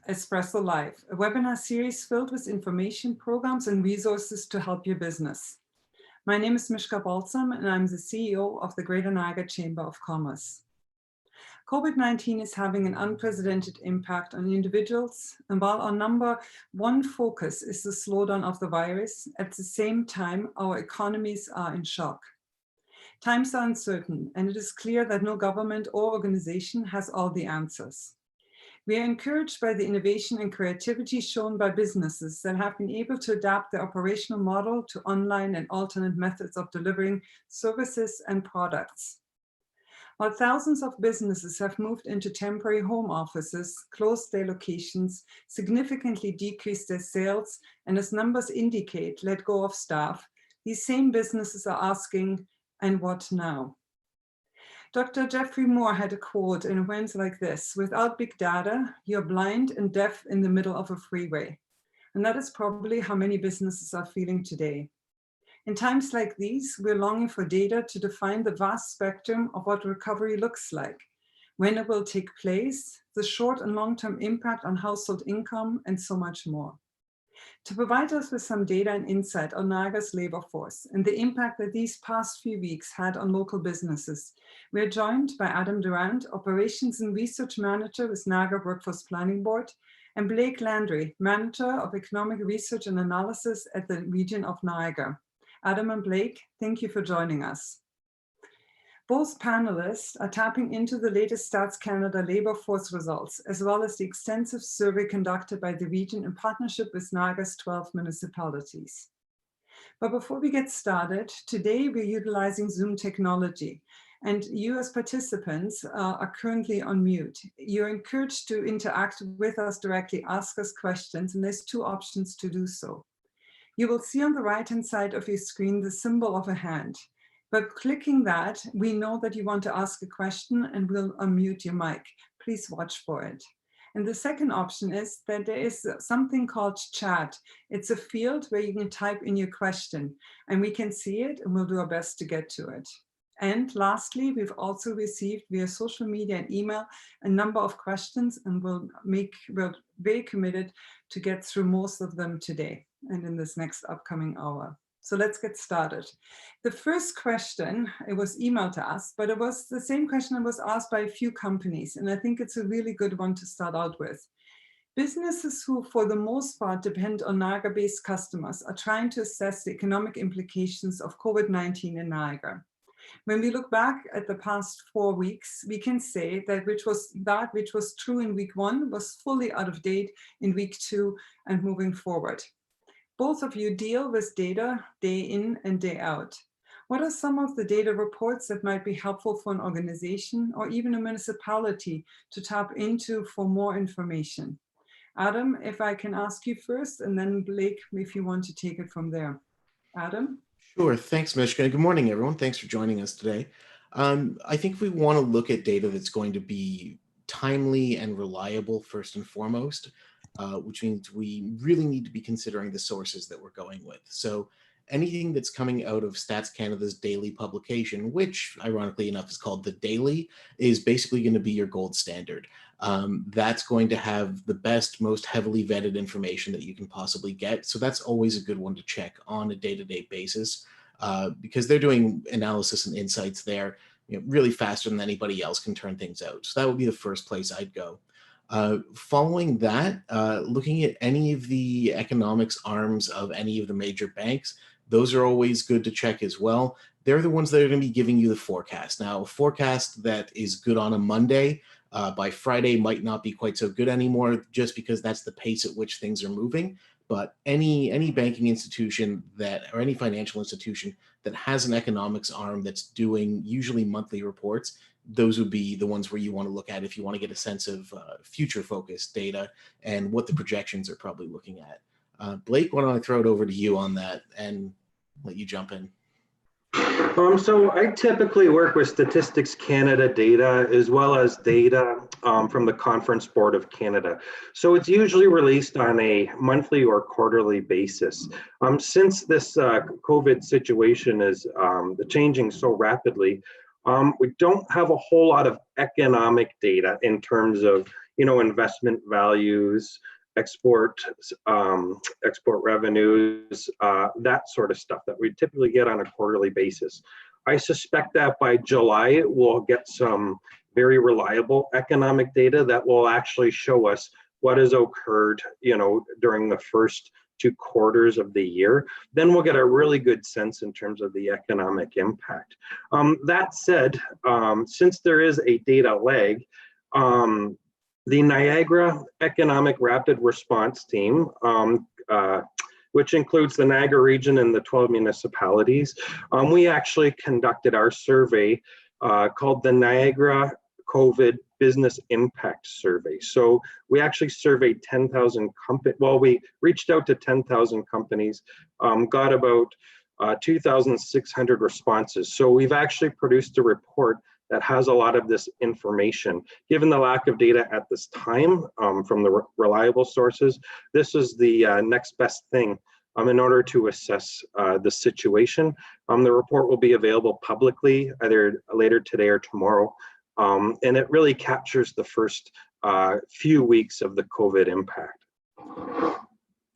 Espresso Live, a webinar series filled with information, programs, and resources to help your business. My name is Mishka Balsam, and I'm the CEO of the Greater Niagara Chamber of Commerce. COVID-19 is having an unprecedented impact on individuals, and while our number one focus is the slowdown of the virus, at the same time, our economies are in shock. Times are uncertain, and it is clear that no government or organization has all the answers. We are encouraged by the innovation and creativity shown by businesses that have been able to adapt their operational model to online and alternate methods of delivering services and products. While thousands of businesses have moved into temporary home offices, closed their locations, significantly decreased their sales, and as numbers indicate, let go of staff, these same businesses are asking, and what now? Dr. Jeffrey Moore had a quote and it went like this: "Without big data, you're blind and deaf in the middle of a freeway." And that is probably how many businesses are feeling today. In times like these, we're longing for data to define the vast spectrum of what recovery looks like, when it will take place, the short and long-term impact on household income, and so much more. To provide us with some data and insight on Niagara's labor force and the impact that these past few weeks had on local businesses, we are joined by Adam Durant, Operations and Research Manager with Niagara Workforce Planning Board, and Blake Landry, Manager of Economic Research and Analysis at the Region of Niagara. Adam and Blake, thank you for joining us. Both panelists are tapping into the latest Stats Canada labor force results, as well as the extensive survey conducted by the region in partnership with Niagara's 12 municipalities. But before we get started, today we're utilizing Zoom technology, and you as participants are currently on mute. You're encouraged to interact with us directly, ask us questions, and there's two options to do so. You will see on the right-hand side of your screen the symbol of a hand. By clicking that, we know that you want to ask a question and we'll unmute your mic. Please watch for it. And the second option is that there is something called chat. It's a field where you can type in your question and we can see it and we'll do our best to get to it. And lastly, we've also received via social media and email a number of questions, and we're very committed to get through most of them today and in this next upcoming hour. So let's get started. The first question, it was emailed to us, but it was the same question that was asked by a few companies, and I think it's a really good one to start out with. Businesses who, for the most part, depend on Niagara-based customers are trying to assess the economic implications of COVID-19 in Niagara. When we look back at the past 4 weeks, we can say that which was true in week 1 was fully out of date in week 2 and moving forward. Both of you deal with data day in and day out. What are some of the data reports that might be helpful for an organization or even a municipality to tap into for more information? Adam, if I can ask you first, and then Blake, if you want to take it from there. Adam? Sure. Thanks, Mishka. Good morning, everyone. Thanks for joining us today. I think we want to look at data that's going to be timely and reliable first and foremost, which means we really need to be considering the sources that we're going with. So anything that's coming out of Stats Canada's daily publication, which ironically enough is called The Daily, is basically going to be your gold standard. That's going to have the best, most heavily vetted information that you can possibly get. So that's always a good one to check on a day-to-day basis because they're doing analysis and insights there really faster than anybody else can turn things out. So that would be the first place I'd go. Following that, looking at any of the economics arms of any of the major banks, those are always good to check as well. They're the ones that are going to be giving you the forecast. Now, a forecast that is good on a Monday, by Friday might not be quite so good anymore, just because that's the pace at which things are moving. But any banking institution or any financial institution that has an economics arm that's doing usually monthly reports, those would be the ones where you want to look at if you want to get a sense of future-focused data and what the projections are probably looking at. Blake, why don't I throw it over to you on that and let you jump in? So I typically work with Statistics Canada data as well as data from the Conference Board of Canada. So it's usually released on a monthly or quarterly basis. Since this COVID situation is changing so rapidly, We don't have a whole lot of economic data in terms of, investment values, export revenues, that sort of stuff that we typically get on a quarterly basis. I suspect that by July, we'll get some very reliable economic data that will actually show us what has occurred, during the first 2 quarters of the year. Then we'll get a really good sense in terms of the economic impact. That said, since there is a data lag, the Niagara Economic Rapid Response Team, which includes the Niagara region and the 12 municipalities, we actually conducted our survey called the Niagara COVID Business Impact Survey. So we actually surveyed 10,000 companies. Well, we reached out to 10,000 companies, got about 2,600 responses. So we've actually produced a report that has a lot of this information. Given the lack of data at this time from the reliable sources, this is the next best thing in order to assess the situation. The report will be available publicly either later today or tomorrow. And it really captures the first few weeks of the COVID impact.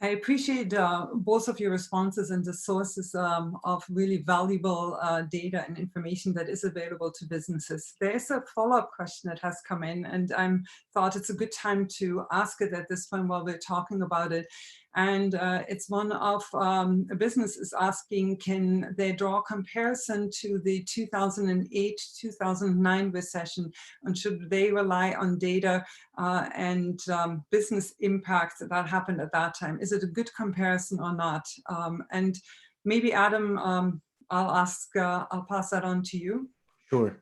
I appreciate both of your responses and the sources of really valuable data and information that is available to businesses. There's a follow-up question that has come in, and I thought it's a good time to ask it at this point while we're talking about it. And it's one of a business is asking, can they draw a comparison to the 2008-2009 recession, and should they rely on data and business impacts that happened at that time? Is it a good comparison or not? And maybe Adam, I'll pass that on to you. Sure.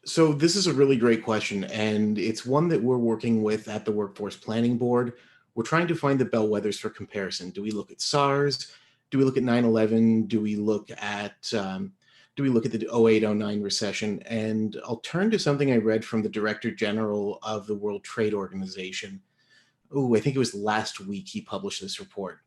So this is a really great question, and it's one that we're working with at the Workforce Planning Board. We're trying to find the bellwethers for comparison. Do we look at SARS? Do we look at 9/11? Do we look at the 08-09 recession? And I'll turn to something I read from the Director General of the World Trade Organization. I think it was last week he published this report.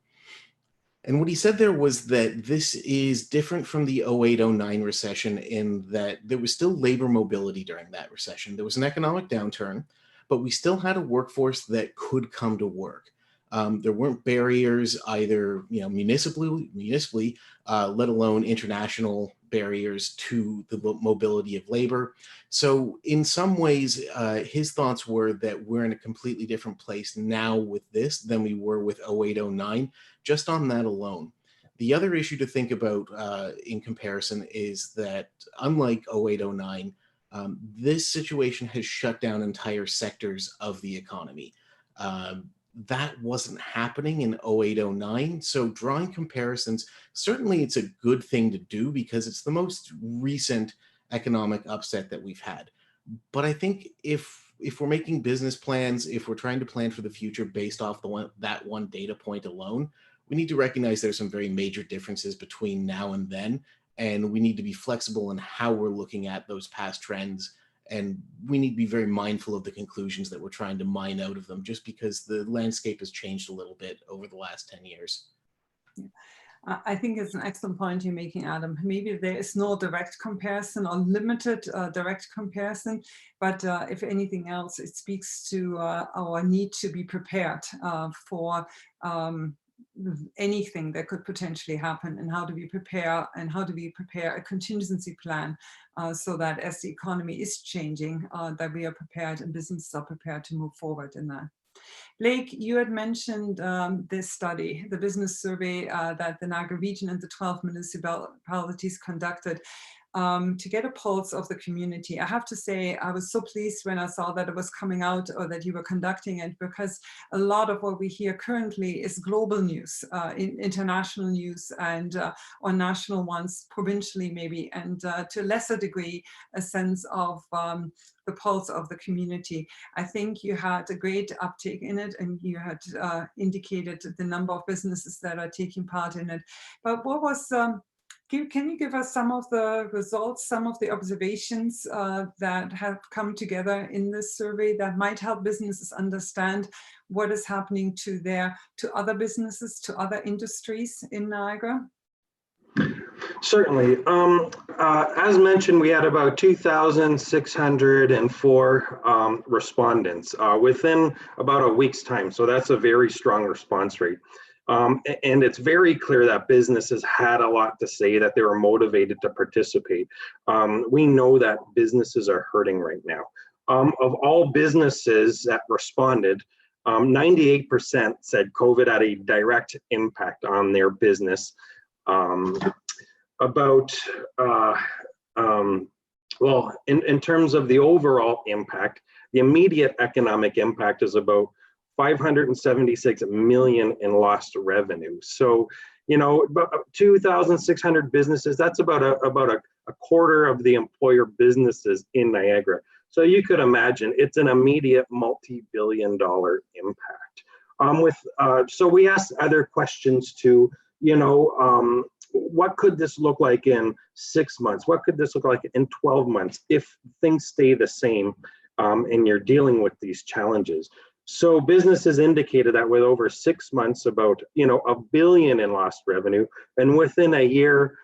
And what he said there was that this is different from the 08-09 recession in that there was still labor mobility during that recession. There was an economic downturn, but we still had a workforce that could come to work. There weren't barriers either, municipally, let alone international barriers to the mobility of labor. So in some ways, his thoughts were that we're in a completely different place now with this than we were with 08-09, just on that alone. The other issue to think about in comparison is that unlike 08-09, this situation has shut down entire sectors of the economy. That wasn't happening in 08-09. So drawing comparisons, certainly it's a good thing to do because it's the most recent economic upset that we've had. But I think if we're making business plans, if we're trying to plan for the future based off that one data point alone, we need to recognize there's some very major differences between now and then. And we need to be flexible in how we're looking at those past trends. And we need to be very mindful of the conclusions that we're trying to mine out of them, just because the landscape has changed a little bit over the last 10 years. I think it's an excellent point you're making, Adam. Maybe there is no direct comparison or limited direct comparison, but if anything else, it speaks to our need to be prepared for anything that could potentially happen, and how do we prepare a contingency plan so that as the economy is changing, that we are prepared and businesses are prepared to move forward in that. Blake, you had mentioned this study, the business survey that the Niagara region and the 12 municipalities conducted to get a pulse of the community. I have to say, I was so pleased when I saw that it was coming out or that you were conducting it, because a lot of what we hear currently is global news, international news, and or national ones, provincially maybe, and to a lesser degree, a sense of the pulse of the community. I think you had a great uptake in it, and you had indicated the number of businesses that are taking part in it. But what was can you give us some of the results, some of the observations that have come together in this survey that might help businesses understand what is happening to other businesses, to other industries in Niagara? Certainly. As mentioned, we had about 2,604 respondents within about a week's time. So that's a very strong response rate. And it's very clear that businesses had a lot to say, that they were motivated to participate. We know that businesses are hurting right now. Of all businesses that responded, 98% said COVID had a direct impact on their business. Well, in terms of the overall impact, the immediate economic impact is about 576 million in lost revenue. So, you know, about 2,600 businesses, that's about a quarter of the employer businesses in Niagara. So you could imagine it's an immediate multi-billion-dollar impact. So we asked other questions too, you know, what could this look like in 6 months? What could this look like in 12 months if things stay the same and you're dealing with these challenges? So businesses indicated that with over 6 months, about, you know, $1 billion in lost revenue, and within a year,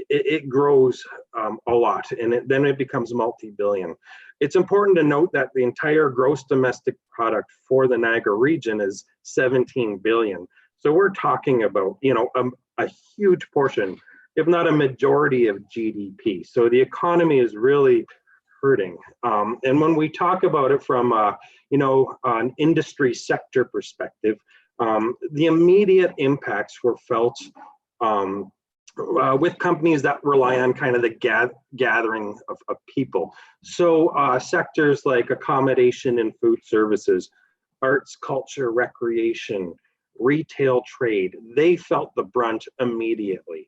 it grows a lot, and then it becomes multi-billion. It's important to note that the entire gross domestic product for the Niagara region is 17 billion. So we're talking about, you know, a huge portion, if not a majority of GDP. So the economy is really hurting. And when we talk about it from, you know, an industry sector perspective, the immediate impacts were felt with companies that rely on kind of the gathering of people. So sectors like accommodation and food services, arts, culture, recreation, retail trade, they felt the brunt immediately.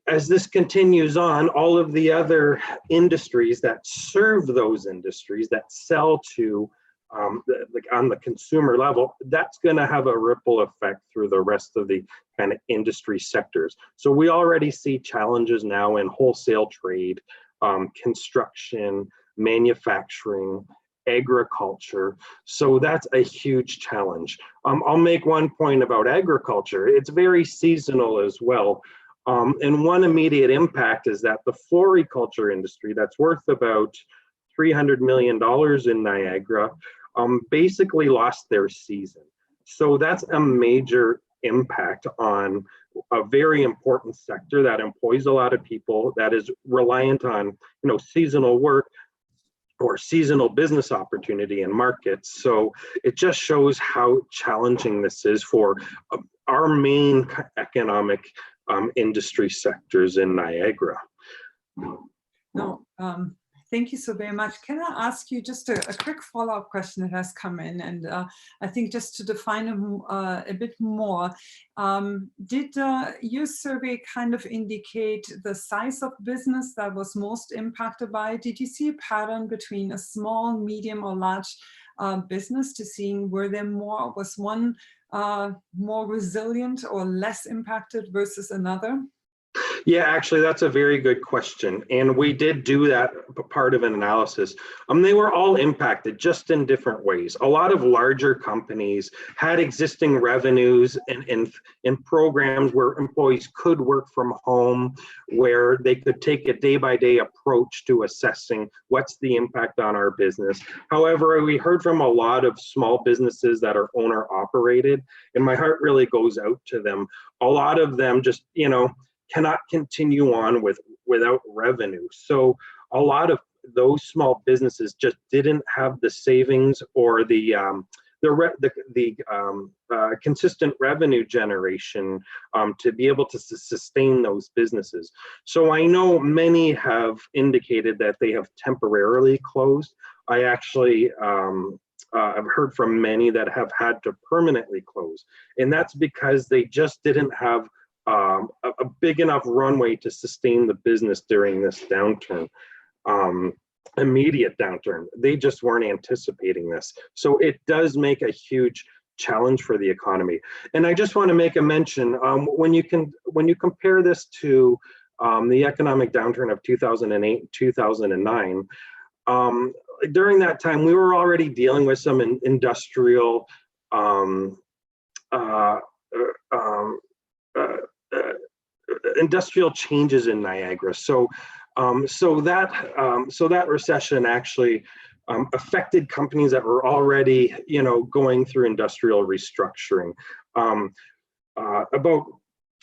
As this continues on, all of the other industries that serve those industries, that sell to on the consumer level, that's going to have a ripple effect through the rest of the kind of industry sectors. So we already see challenges now in wholesale trade, construction, manufacturing, agriculture. So that's a huge challenge. I'll make one point about agriculture. It's very seasonal as well. And one immediate impact is that the floriculture industry, that's worth about $300 million in Niagara, basically lost their season. So that's a major impact on a very important sector that employs a lot of people, that is reliant on, you know, seasonal work or seasonal business opportunity in markets. So it just shows how challenging this is for our main economic industry sectors in Niagara. No, thank you so very much. Can I ask you just a quick follow-up question that has come in? And I think just to define a bit more, did your survey kind of indicate the size of business that was most impacted by it? Did you see a pattern between a small, medium, or large business to seeing was one more resilient or less impacted versus another? Yeah, actually, that's a very good question. And we did do that part of an analysis. They were all impacted just in different ways. A lot of larger companies had existing revenues and programs where employees could work from home, where they could take a day-by-day approach to assessing what's the impact on our business. However, we heard from a lot of small businesses that are owner-operated, and my heart really goes out to them. A lot of them just, you know, cannot continue on without revenue. So a lot of those small businesses just didn't have the savings or the consistent revenue generation to be able to sustain those businesses. So I know many have indicated that they have temporarily closed. I actually I've heard from many that have had to permanently close, and that's because they just didn't have a big enough runway to sustain the business during this downturn, immediate downturn. They just weren't anticipating this. So it does make a huge challenge for the economy. And I just want to make a mention, when you compare this to the economic downturn of 2008, 2009, during that time, we were already dealing with some industrial industrial changes in Niagara. So that recession actually affected companies that were already, going through industrial restructuring. About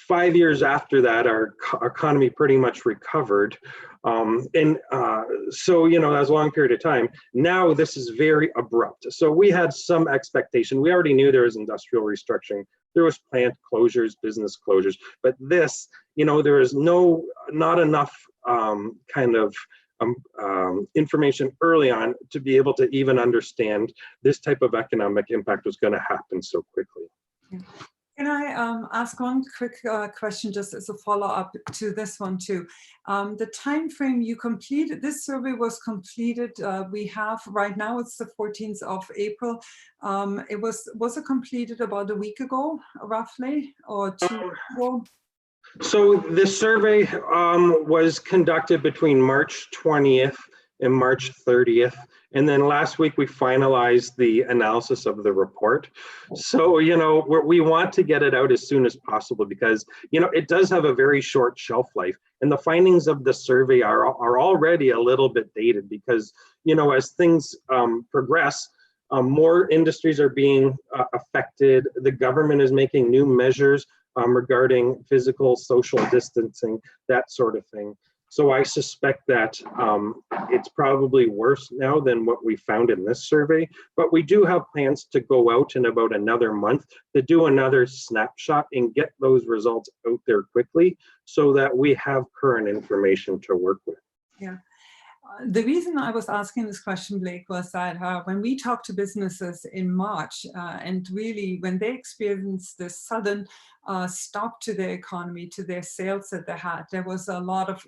5 years after that, our economy pretty much recovered. So, that was a long period of time. Now this is very abrupt. So we had some expectation. We already knew there was industrial restructuring. There was plant closures, business closures, but this, there is not enough information early on to be able to even understand this type of economic impact was going to happen so quickly. Yeah. Can I ask one quick question just as a follow-up to this one too? The time frame you completed, this survey was completed, we have right now, it's the 14th of April. Was it completed about a week ago, roughly, or 2 weeks ago? So the survey was conducted between March 20th and March 30th. And then last week we finalized the analysis of the report. So, we want to get it out as soon as possible because, it does have a very short shelf life. And the findings of the survey are already a little bit dated because, as things progress, more industries are being affected. The government is making new measures regarding physical, social distancing, that sort of thing. So I suspect that it's probably worse now than what we found in this survey, but we do have plans to go out in about another month to do another snapshot and get those results out there quickly so that we have current information to work with. Yeah. The reason I was asking this question, Blake, was that when we talked to businesses in March, and really when they experienced this sudden stop to their economy, to their sales that they had, there was a lot of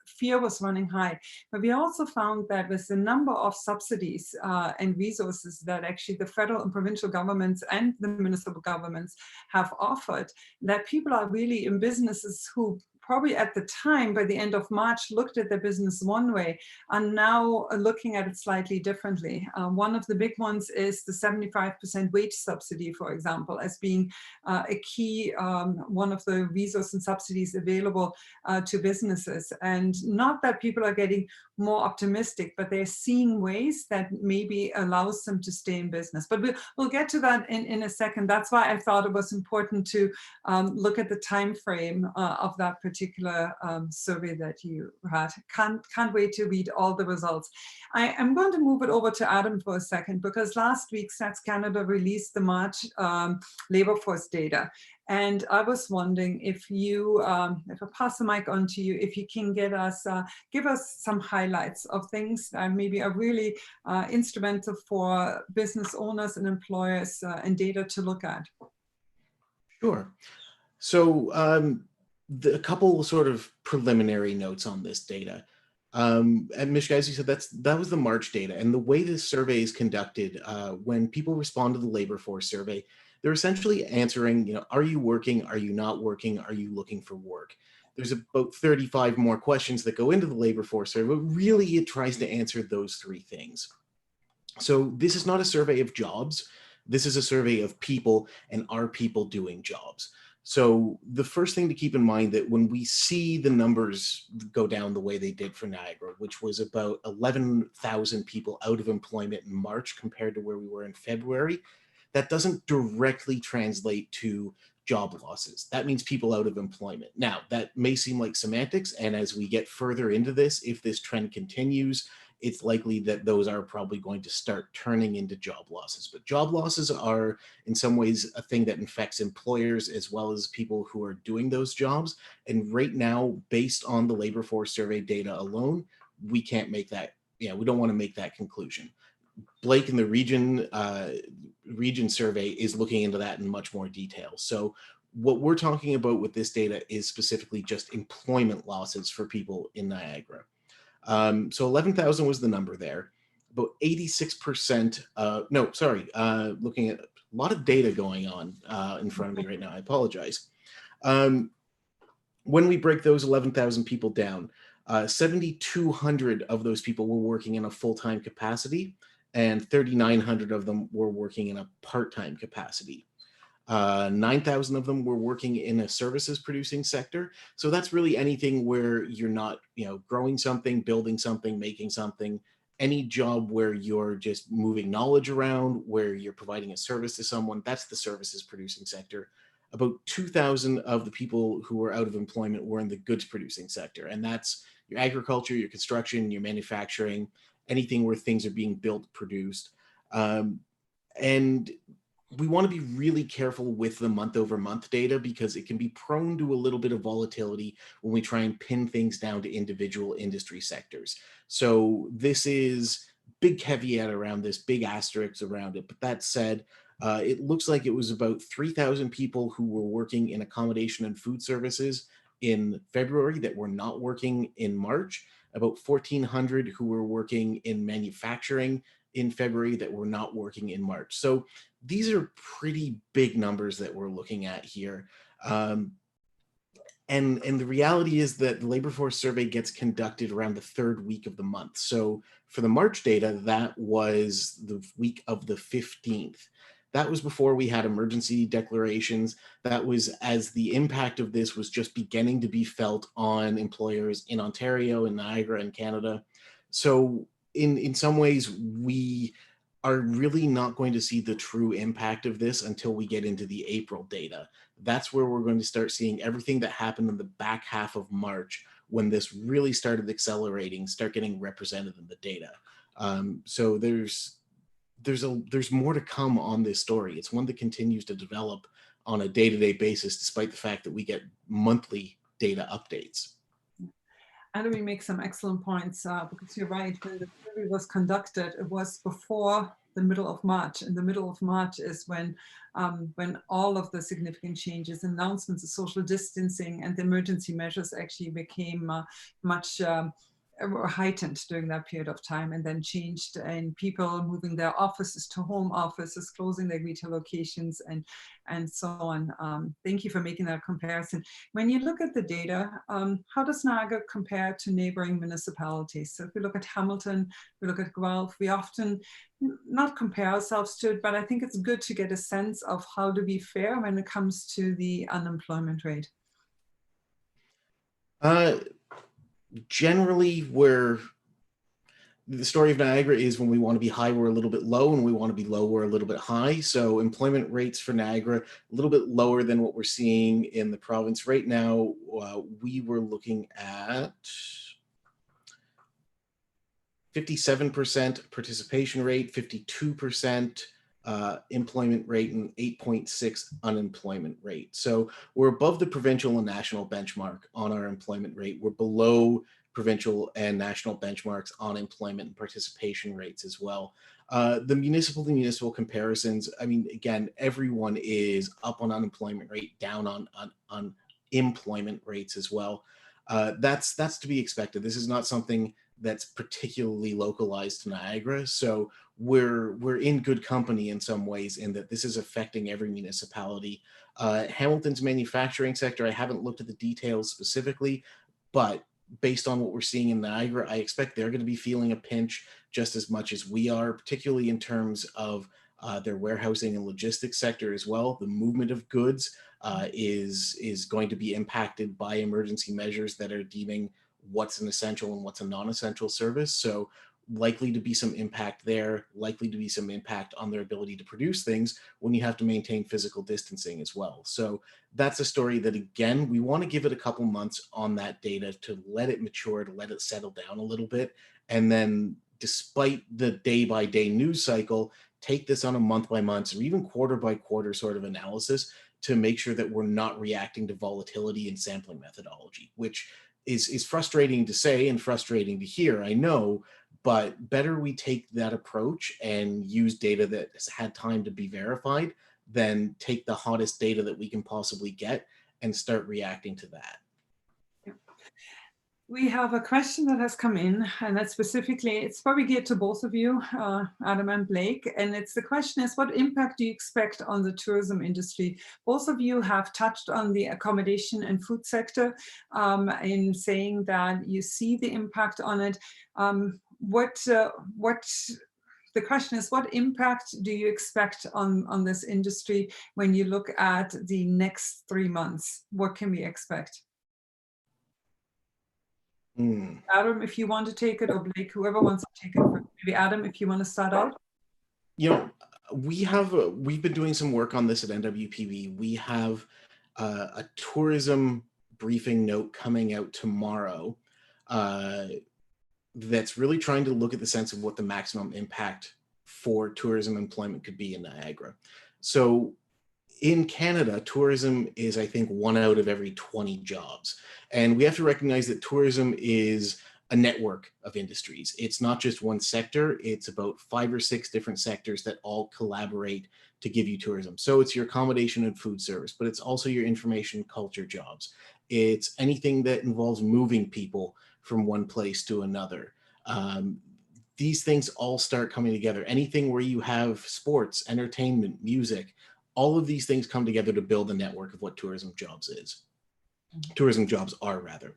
fear was running high. But we also found that with the number of subsidies and resources that actually the federal and provincial governments and the municipal governments have offered, that people are really in businesses who probably at the time, by the end of March, looked at their business one way, are now looking at it slightly differently. One of the big ones is the 75% wage subsidy, for example, as being a key, one of the resources and subsidies available to businesses. And not that people are getting more optimistic, but they're seeing ways that maybe allows them to stay in business. But we'll get to that in a second. That's why I thought it was important to look at the time frame of that particular survey that you had. Can't wait to read all the results. I'm going to move it over to Adam for a second, because last week Stats Canada released the March labor force data. And I was wondering if you, if I pass the mic on to you, if you can give us some highlights of things that maybe are really instrumental for business owners and employers and data to look at. Sure. So a couple sort of preliminary notes on this data. And Mishka, as you said, that was the March data. And the way this survey is conducted, when people respond to the labor force survey, they're essentially answering, are you working? Are you not working? Are you looking for work? There's about 35 more questions that go into the labor force survey, but really it tries to answer those three things. So this is not a survey of jobs. This is a survey of people, and are people doing jobs? So the first thing to keep in mind that when we see the numbers go down the way they did for Niagara, which was about 11,000 people out of employment in March compared to where we were in February, that doesn't directly translate to job losses. That means people out of employment. Now, that may seem like semantics, and as we get further into this, if this trend continues, it's likely that those are probably going to start turning into job losses. But job losses are in some ways a thing that infects employers as well as people who are doing those jobs. And right now, based on the labor force survey data alone, we can't make that, we don't want to make that conclusion. Blake in the region survey is looking into that in much more detail. So what we're talking about with this data is specifically just employment losses for people in Niagara. So 11,000 was the number there. About 86%, looking at a lot of data going on in front of me right now. I apologize. When we break those 11,000 people down, 7,200 of those people were working in a full-time capacity, and 3,900 of them were working in a part-time capacity. 9,000 of them were working in a services producing sector. So that's really anything where you're not, growing something, building something, making something, any job where you're just moving knowledge around, where you're providing a service to someone, that's the services producing sector. About 2,000 of the people who were out of employment were in the goods producing sector. And that's your agriculture, your construction, your manufacturing, anything where things are being built, produced. And we want to be really careful with the month over month data because it can be prone to a little bit of volatility when we try and pin things down to individual industry sectors. So this is big caveat around this, big asterisks around it. But that said, it looks like it was about 3,000 people who were working in accommodation and food services in February that were not working in March, about 1,400 who were working in manufacturing in February that were not working in March. So these are pretty big numbers that we're looking at here. And the reality is that the labor force survey gets conducted around the third week of the month. So for the March data, that was the week of the 15th. That was before we had emergency declarations. That was as the impact of this was just beginning to be felt on employers in Ontario, in Niagara, and Canada. So in some ways, we are really not going to see the true impact of this until we get into the April data. That's where we're going to start seeing everything that happened in the back half of March when this really started accelerating, start getting represented in the data. So there's more to come on this story. It's one that continues to develop on a day-to-day basis, despite the fact that we get monthly data updates. And we make some excellent points because you're right. When the survey was conducted, it was before the middle of March, and the middle of March is when all of the significant changes, announcements of social distancing, and the emergency measures actually became much heightened during that period of time, and then changed in people moving their offices to home offices, closing their retail locations, and so on. Thank you for making that comparison. When you look at the data, how does Niagara compare to neighboring municipalities? So if we look at Hamilton, we look at Guelph, we often not compare ourselves to it, but I think it's good to get a sense of how to be fair when it comes to the unemployment rate. Generally, where the story of Niagara is when we want to be high, we're a little bit low, and we want to be low, we're a little bit high. So employment rates for Niagara, a little bit lower than what we're seeing in the province right now. We were looking at 57% participation rate, 52% employment rate, and 8.6 unemployment rate. So we're above the provincial and national benchmark on our employment rate. We're below provincial and national benchmarks on employment and participation rates as well. The municipal to municipal comparisons, I mean, again, everyone is up on unemployment rate, down on employment rates as well. That's to be expected. This is not something that's particularly localized to Niagara. So we're in good company in some ways in that this is affecting every municipality. Hamilton's manufacturing sector, I haven't looked at the details specifically, but based on what we're seeing in Niagara, I expect they're going to be feeling a pinch just as much as we are, particularly in terms of their warehousing and logistics sector as well. The movement of goods is going to be impacted by emergency measures that are deeming what's an essential and what's a non-essential service. So likely to be some impact there, likely to be some impact on their ability to produce things when you have to maintain physical distancing as well. So that's a story that, again, we want to give it a couple months on that data to let it mature, to let it settle down a little bit. And then despite the day-by-day news cycle, take this on a month-by-month or even quarter-by-quarter sort of analysis to make sure that we're not reacting to volatility in sampling methodology, which is frustrating to say and frustrating to hear, I know, but better we take that approach and use data that has had time to be verified than take the hottest data that we can possibly get and start reacting to that. We have a question that has come in, and that's specifically, it's probably geared to both of you, Adam and Blake. And it's the question is, what impact do you expect on the tourism industry? Both of you have touched on the accommodation and food sector in saying that you see the impact on it. What the question is, what impact do you expect on this industry when you look at the next 3 months? What can we expect? Adam, if you want to take it, or Blake, whoever wants to take it. Maybe Adam, if you want to start out. You know, we've been doing some work on this at NWPB. We have a tourism briefing note coming out tomorrow that's really trying to look at the sense of what the maximum impact for tourism employment could be in Niagara. So in Canada, tourism is, I think, 1 out of every 20 jobs. And we have to recognize that tourism is a network of industries. It's not just one sector, it's about 5 or 6 different sectors that all collaborate to give you tourism. So it's your accommodation and food service, but it's also your information culture jobs. It's anything that involves moving people from one place to another. These things all start coming together. Anything where you have sports, entertainment, music, all of these things come together to build a network of what tourism jobs is. Tourism jobs are, rather.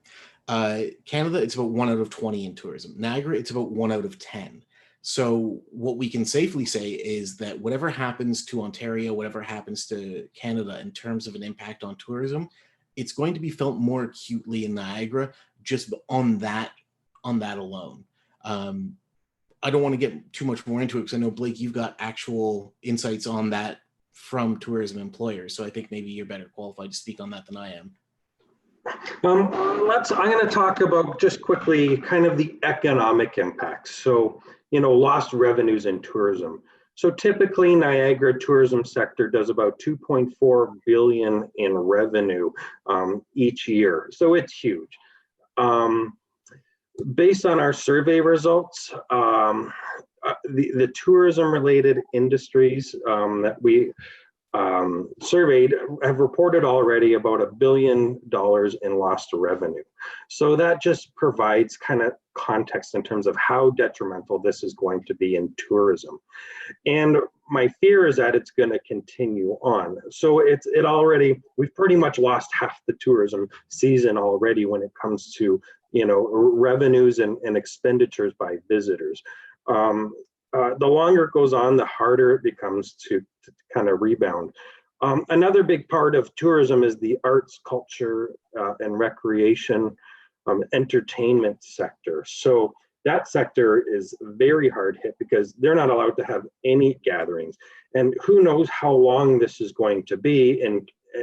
Canada, it's about 1 out of 20 in tourism. Niagara, it's about 1 out of 10. So what we can safely say is that whatever happens to Ontario, whatever happens to Canada in terms of an impact on tourism, it's going to be felt more acutely in Niagara just on that alone. I don't want to get too much more into it because I know, Blake, you've got actual insights on that from tourism employers. So I think maybe you're better qualified to speak on that than I am. I'm going to talk about just quickly kind of the economic impacts. So, lost revenues in tourism. So typically Niagara tourism sector does about 2.4 billion in revenue each year. So it's huge. Based on our survey results, the tourism related industries that we surveyed have reported already about $1 billion in lost revenue. So that just provides kind of context in terms of how detrimental this is going to be in tourism. And my fear is that it's going to continue on. So we've pretty much lost half the tourism season already when it comes to, revenues and expenditures by visitors. The longer it goes on, the harder it becomes to kind of rebound. Another big part of tourism is the arts, culture, and recreation, entertainment sector. So that sector is very hard hit because they're not allowed to have any gatherings. And who knows how long this is going to be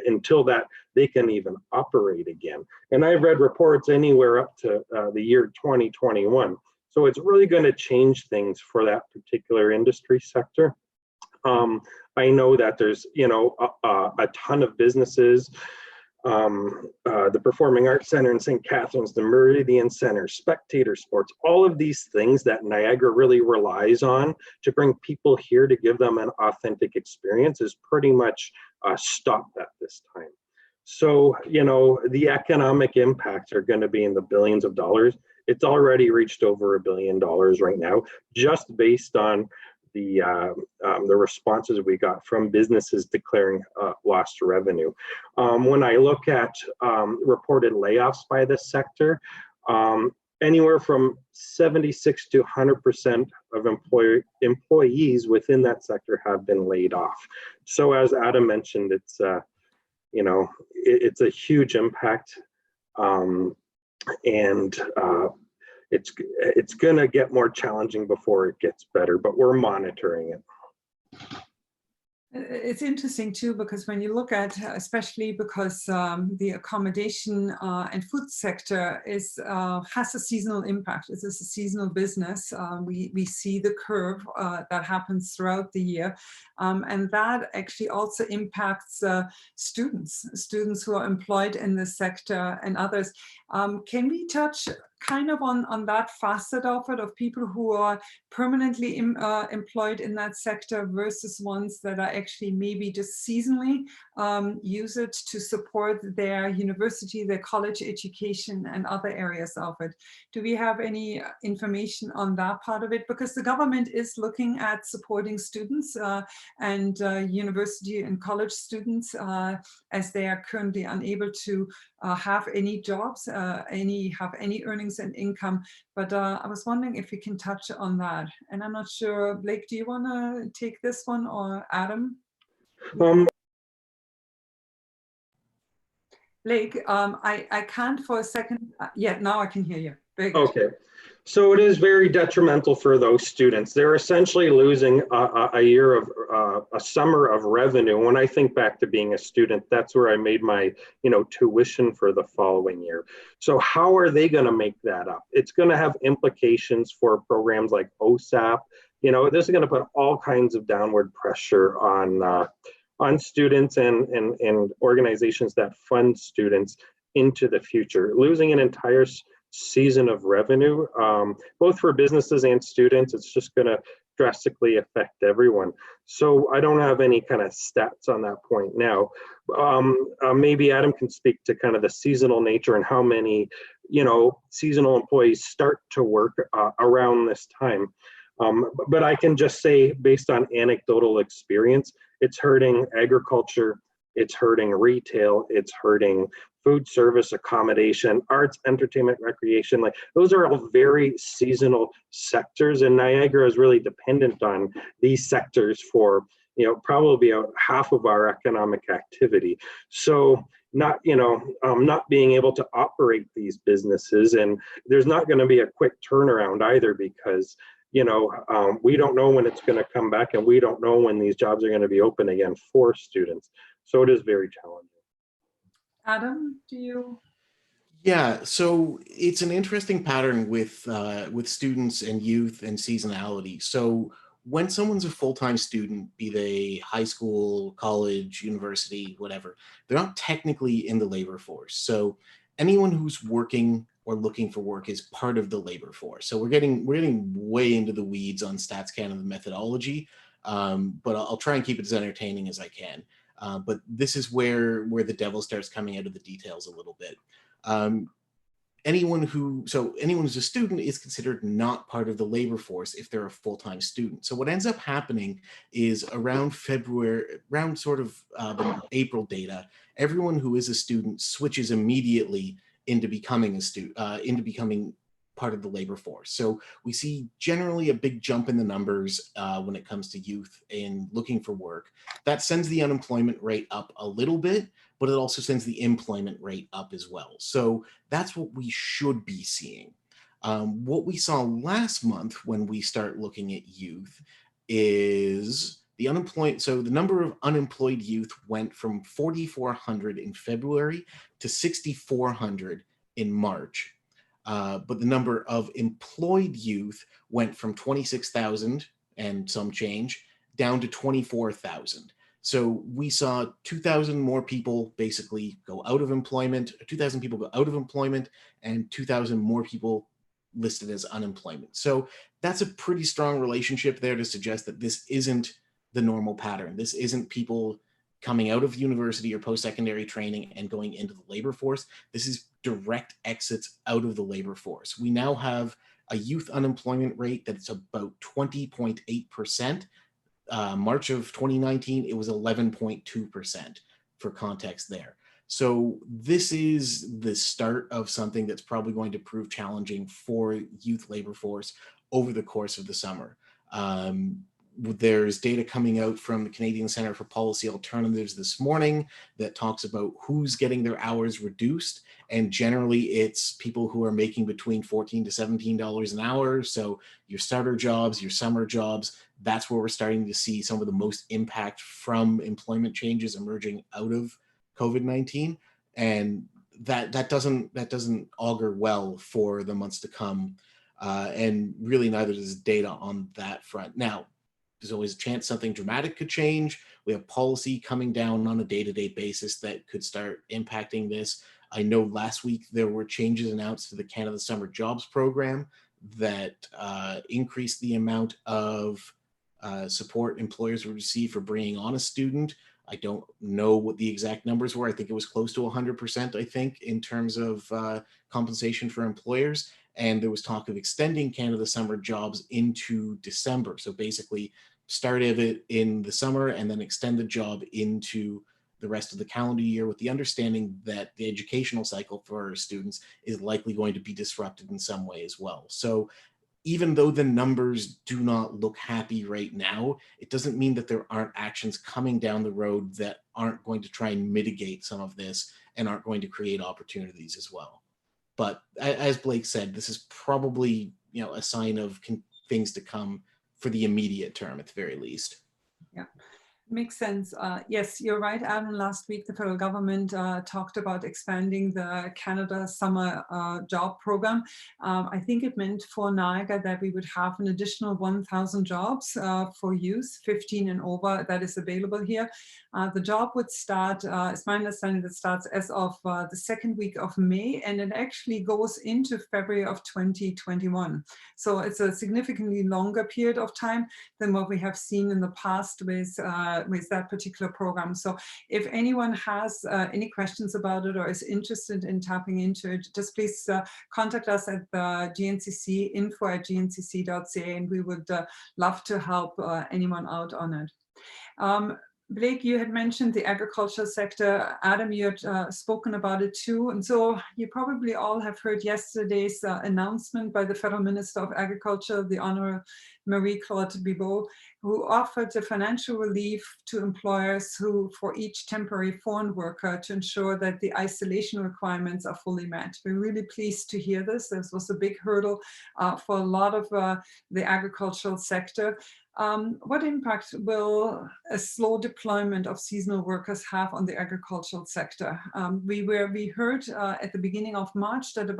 until that they can even operate again. And I've read reports anywhere up to the year 2021. So it's really going to change things for that particular industry sector. I know that there's, a ton of businesses, the Performing Arts Center in St. Catharines, the Meridian Center, Spectator Sports, all of these things that Niagara really relies on to bring people here to give them an authentic experience is pretty much stopped at this time. So, the economic impacts are going to be in the billions of dollars. It's already reached over $1 billion right now, just based on the responses we got from businesses declaring lost revenue. When I look at reported layoffs by this sector, anywhere from 76 to 100% of employees within that sector have been laid off. So as Adam mentioned, it's it's a huge impact, and it's going to get more challenging before it gets better, but we're monitoring it. It's interesting too, because when you look at, especially because the accommodation and food sector has a seasonal impact. It is a seasonal business. We see the curve that happens throughout the year. And that actually also impacts students who are employed in this sector and others. Can we touch kind of on that facet of it, of people who are permanently employed in that sector versus ones that are actually maybe just seasonally use it to support their university, their college education, and other areas of it. Do we have any information on that part of it? Because the government is looking at supporting students and university and college students as they are currently unable to have any jobs, have any earnings and income. But I was wondering if we can touch on that. And I'm not sure, Blake, do you want to take this one, or Adam? Blake, I can't for a second. Yeah, now I can hear you. Very good. Okay. So it is very detrimental for those students. They're essentially losing a year of a summer of revenue. When I think back to being a student, that's where I made my tuition for the following year. So how are they going to make that up? It's going to have implications for programs like OSAP. This is going to put all kinds of downward pressure on students and organizations that fund students into the future. Losing an entire season of revenue, both for businesses and students, it's just going to drastically affect everyone. So I don't have any kind of stats on that point now. Maybe Adam can speak to kind of the seasonal nature and how many, seasonal employees start to work around this time. But I can just say, based on anecdotal experience, it's hurting agriculture, it's hurting retail, it's hurting food service, accommodation, arts, entertainment, recreation. Like, those are all very seasonal sectors, and Niagara is really dependent on these sectors for probably about half of our economic activity. So not being able to operate these businesses, and there's not going to be a quick turnaround either, because we don't know when it's going to come back, and we don't know when these jobs are going to be open again for students. So it is very challenging. Adam, do you? Yeah, so it's an interesting pattern with students and youth and seasonality. So when someone's a full-time student, be they high school, college, university, whatever, they're not technically in the labor force. So anyone who's working or looking for work is part of the labor force. So we're getting way into the weeds on Stats Canada methodology, but I'll try and keep it as entertaining as I can. But this is where the devil starts coming out of the details a little bit. Anyone who's a student is considered not part of the labor force if they're a full-time student. So what ends up happening is around February, around sort of the April data, everyone who is a student switches immediately into becoming a student, into becoming part of the labor force. So we see generally a big jump in the numbers when it comes to youth in looking for work. That sends the unemployment rate up a little bit, but it also sends the employment rate up as well. So that's what we should be seeing. What we saw last month when we start looking at youth is the unemployed. So the number of unemployed youth went from 4,400 in February to 6,400 in March. But the number of employed youth went from 26,000 and some change down to 24,000. So we saw 2,000 more people basically go out of employment, 2,000 people go out of employment, and 2,000 more people listed as unemployment. So that's a pretty strong relationship there to suggest that this isn't the normal pattern. This isn't people coming out of university or post-secondary training and going into the labor force. This is direct exits out of the labor force. We now have a youth unemployment rate that's about 20.8%. March of 2019, it was 11.2% for context there. So this is the start of something that's probably going to prove challenging for youth labor force over the course of the summer. There's data coming out from the Canadian Centre for Policy Alternatives this morning that talks about who's getting their hours reduced. And generally it's people who are making between $14 to $17 an hour. So your starter jobs, your summer jobs, that's where we're starting to see some of the most impact from employment changes emerging out of COVID-19. And that doesn't augur well for the months to come. And really neither does data on that front. Now, there's always a chance something dramatic could change. We have policy coming down on a day-to-day basis that could start impacting this. I know last week there were changes announced to the Canada Summer Jobs Program that increased the amount of support employers would receive for bringing on a student. I don't know what the exact numbers were. I think it was close to 100%, I think, in terms of compensation for employers. And there was talk of extending Canada Summer Jobs into December. So basically start of it in the summer and then extend the job into the rest of the calendar year, with the understanding that the educational cycle for our students is likely going to be disrupted in some way as well. So even though the numbers do not look happy right now, it doesn't mean that there aren't actions coming down the road that aren't going to try and mitigate some of this and aren't going to create opportunities as well. But as Blake said, this is probably, a sign of things to come for the immediate term at the very least. Yeah. Makes sense. Yes, you're right, Adam. Last week, the federal government talked about expanding the Canada Summer Job Program. I think it meant for Niagara that we would have an additional 1,000 jobs for youth, 15 and over, that is available here. The job would start, it's my understanding, that starts as of the second week of May, and it actually goes into February of 2021. So it's a significantly longer period of time than what we have seen in the past with that particular program. So if anyone has any questions about it or is interested in tapping into it, just please contact us at the GNCC, info@gncc.ca, and we would love to help anyone out on it. Blake, you had mentioned the agricultural sector. Adam, you had spoken about it too. And so you probably all have heard yesterday's announcement by the Federal Minister of Agriculture, the Honorable Marie-Claude Bibeau, who offered a financial relief to employers who, for each temporary foreign worker, to ensure that the isolation requirements are fully met. We're really pleased to hear this. This was a big hurdle for a lot of the agricultural sector. What impact will a slow deployment of seasonal workers have on the agricultural sector? We heard at the beginning of March that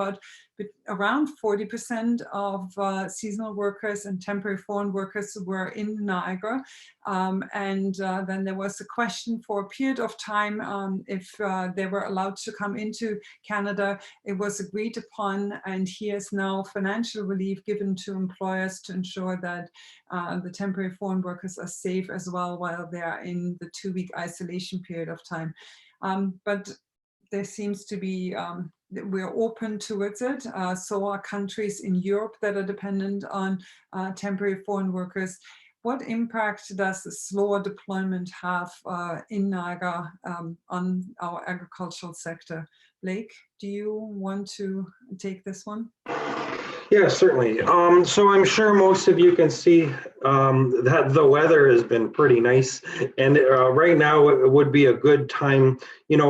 around 40% of seasonal workers and temporary foreign workers were in Niagara. And then there was a question for a period of time if they were allowed to come into Canada. It was agreed upon, and here's now financial relief given to employers to ensure that the temporary foreign workers are safe as well while they are in the 2-week isolation period of time. But there seems to be, we're open towards it. So are countries in Europe that are dependent on temporary foreign workers. What impact does the slower deployment have in Niagara on our agricultural sector? Blake, do you want to take this one? Yeah, certainly. So I'm sure most of you can see that the weather has been pretty nice, and right now it would be a good time,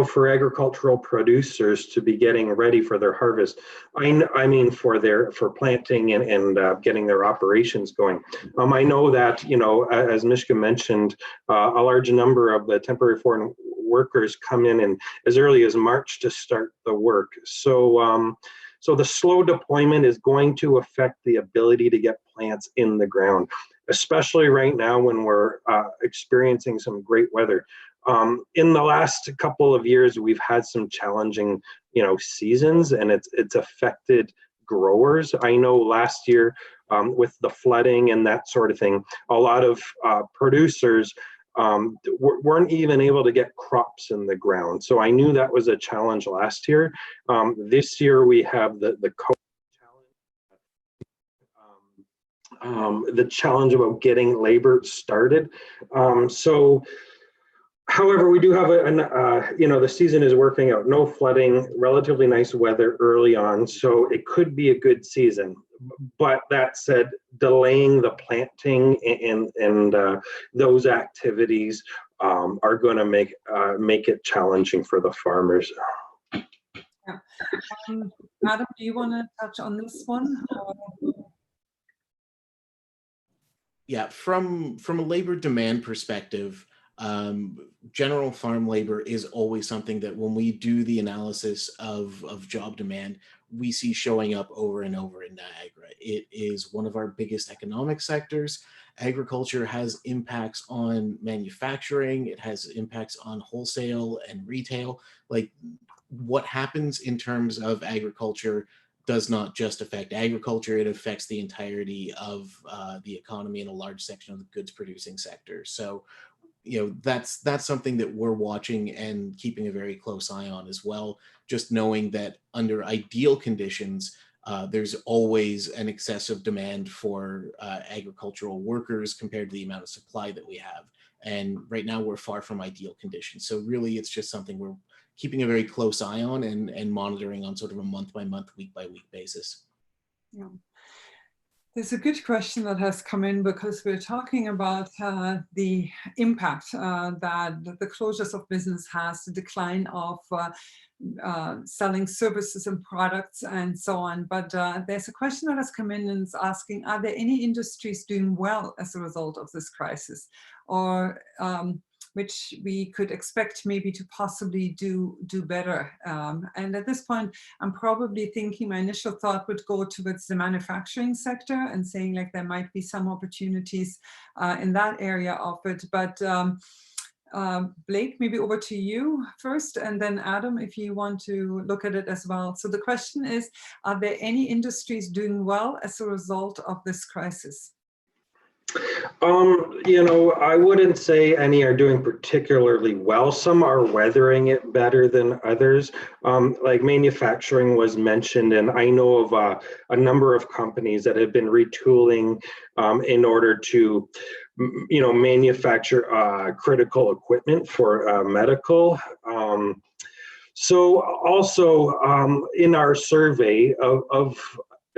for agricultural producers to be getting ready for their harvest. I mean, for planting and getting their operations going. I know that, as Mishka mentioned, a large number of the temporary foreign workers come in as early as March to start the work. So the slow deployment is going to affect the ability to get plants in the ground, especially right now when we're experiencing some great weather. In the last couple of years, we've had some challenging, seasons, and it's affected growers. I know last year with the flooding and that sort of thing, a lot of producers weren't even able to get crops in the ground. So I knew that was a challenge last year. This year we have the challenge, the challenge about getting labor started. However, we do have the season is working out. No flooding, relatively nice weather early on, so it could be a good season. But that said, delaying the planting and those activities are going to make it challenging for the farmers. Yeah. Adam, do you want to touch on this one? Yeah, from a labor demand perspective, general farm labor is always something that when we do the analysis of job demand, we see showing up over and over in Niagara. It is one of our biggest economic sectors. Agriculture has impacts on manufacturing. It has impacts on wholesale and retail. Like, what happens in terms of agriculture does not just affect agriculture, it affects the entirety of the economy in a large section of the goods producing sector. So that's something that we're watching and keeping a very close eye on as well. Just knowing that under ideal conditions, there's always an excessive demand for agricultural workers compared to the amount of supply that we have. And right now we're far from ideal conditions. So really it's just something we're keeping a very close eye on and monitoring on sort of a month by month, week by week basis. Yeah. There's a good question that has come in because we're talking about the impact that the closures of business has, the decline of selling services and products and so on. But there's a question that has come in and is asking, are there any industries doing well as a result of this crisis? Or which we could expect maybe to possibly do better. And at this point, I'm probably thinking my initial thought would go towards the manufacturing sector and saying like there might be some opportunities in that area of it. But Blake, maybe over to you first, and then Adam, if you want to look at it as well. So the question is, are there any industries doing well as a result of this crisis? I wouldn't say any are doing particularly well. Some are weathering it better than others. Like manufacturing was mentioned, and I know of a number of companies that have been retooling in order to, manufacture critical equipment for medical. So also in our survey of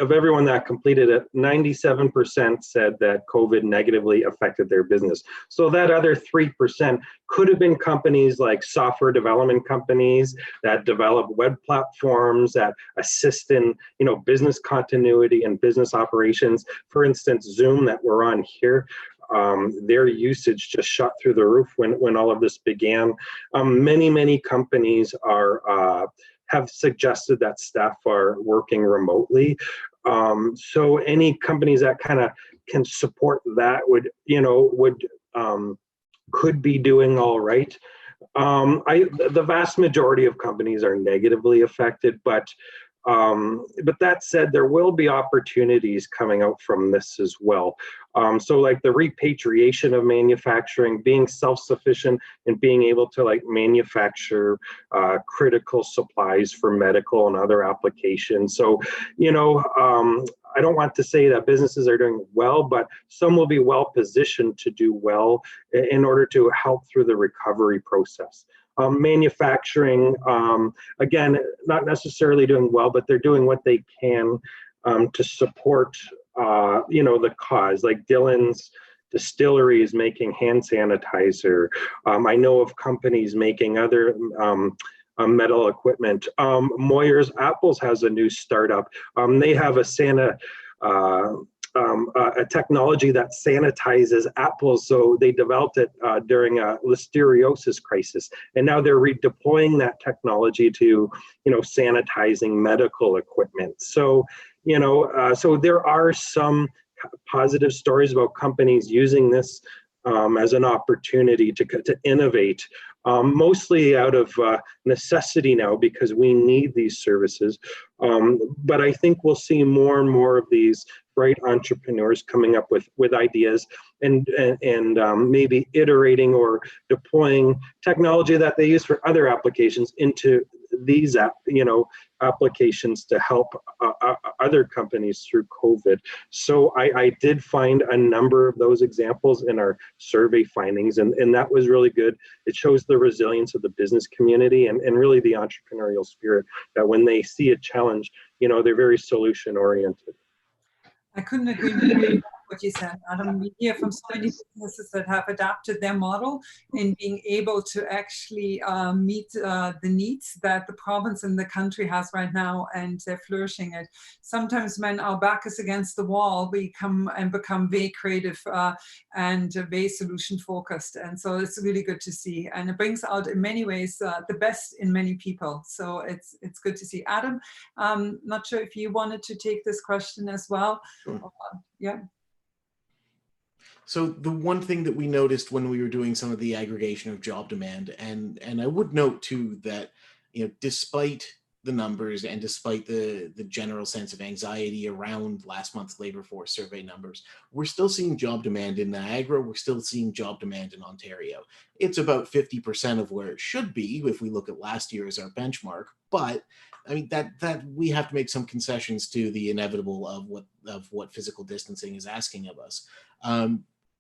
everyone that completed it, 97% said that COVID negatively affected their business. So that other 3% could have been companies like software development companies that develop web platforms that assist in, business continuity and business operations. For instance, Zoom that we're on here, their usage just shot through the roof when all of this began. Many companies have suggested that staff are working remotely. So any companies that kind of can support that could be doing all right. The vast majority of companies are negatively affected, but that said, there will be opportunities coming out from this as well. So like the repatriation of manufacturing, being self-sufficient and being able to like manufacture critical supplies for medical and other applications. So, I don't want to say that businesses are doing well, but some will be well positioned to do well in order to help through the recovery process. Manufacturing, again, not necessarily doing well, but they're doing what they can to support, the cause. Like Dillon's Distillery is making hand sanitizer. I know of companies making other metal equipment. Moyer's Apples has a new startup. They have a technology that sanitizes apples. So they developed it during a listeriosis crisis, and now they're redeploying that technology to, sanitizing medical equipment. So, so there are some positive stories about companies using this as an opportunity to innovate, mostly out of necessity now because we need these services. But I think we'll see more and more of these bright entrepreneurs coming up with ideas and maybe iterating or deploying technology that they use for other applications into these applications to help other companies through COVID. So I did find a number of those examples in our survey findings, and that was really good. It shows the resilience of the business community and really the entrepreneurial spirit, that when they see a challenge, they're very solution oriented. I couldn't agree more with what you said, Adam. We hear from so many businesses that have adapted their model in being able to actually meet the needs that the province and the country has right now, and they're flourishing it. Sometimes when our back is against the wall, we become very creative and very solution focused. And so it's really good to see. And it brings out in many ways the best in many people. So it's good to see. Adam, not sure if you wanted to take this question as well. Sure. Yeah. So the one thing that we noticed when we were doing some of the aggregation of job demand, and I would note too that, despite the numbers and despite the general sense of anxiety around last month's labor force survey numbers, we're still seeing job demand in Niagara. We're still seeing job demand in Ontario. It's about 50% of where it should be if we look at last year as our benchmark. But I mean, that we have to make some concessions to the inevitable of what physical distancing is asking of us.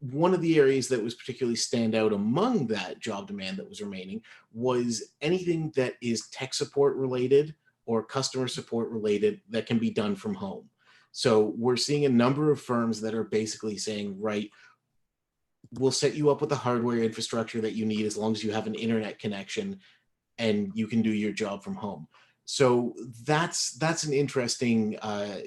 One of the areas that was particularly stand out among that job demand that was remaining was anything that is tech support related or customer support related that can be done from home. So we're seeing a number of firms that are basically saying, right, we'll set you up with the hardware infrastructure that you need as long as you have an internet connection and you can do your job from home. So that's an interesting